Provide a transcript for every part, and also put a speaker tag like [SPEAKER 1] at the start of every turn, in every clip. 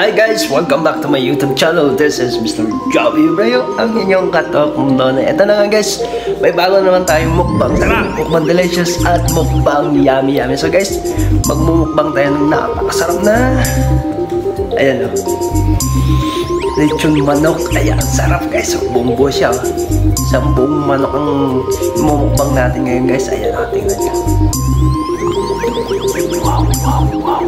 [SPEAKER 1] Hi guys! Welcome back to my YouTube channel. This is Mr. Joby Brayo, ang inyong katok muna. Ito na nga guys, may bago naman tayong mukbang. Tara! Mukbang delicious at mukbang yummy. So guys, magmumukbang tayo ng napakasarap na, ayan o, lechon manok. Ayan, sarap guys. Bumbo siya. Sa buong manok ang mumukbang natin ngayon guys. Ayan o, tingnan nyo. Wow, wow, wow.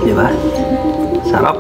[SPEAKER 1] Diba? Sarap.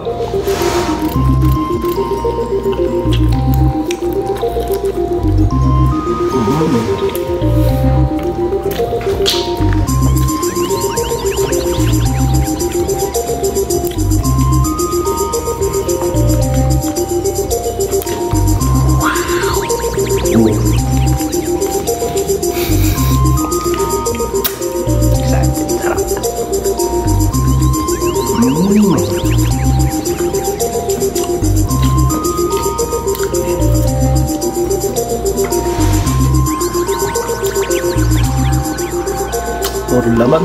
[SPEAKER 1] Puro laman.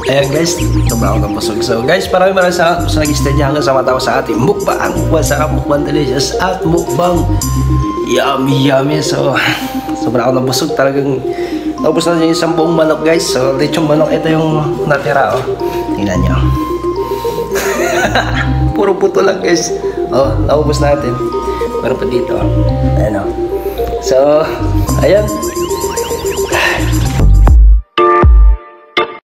[SPEAKER 1] Ayan guys, sobrang ako busog. So guys, maraming salamat sa nag-stay hanggang sa matapos sa ating mukbang. Masarap, mukbang delicious at mukbang yummy. So sobrang ako busog. Talagang naubos na yung isang buong manok guys. So lechon manok, ito yung natira. Oh, tingnan nyo. Puro puto lang guys. Oh, naubos natin. Meron pa dito. Ayan o. So, ayan.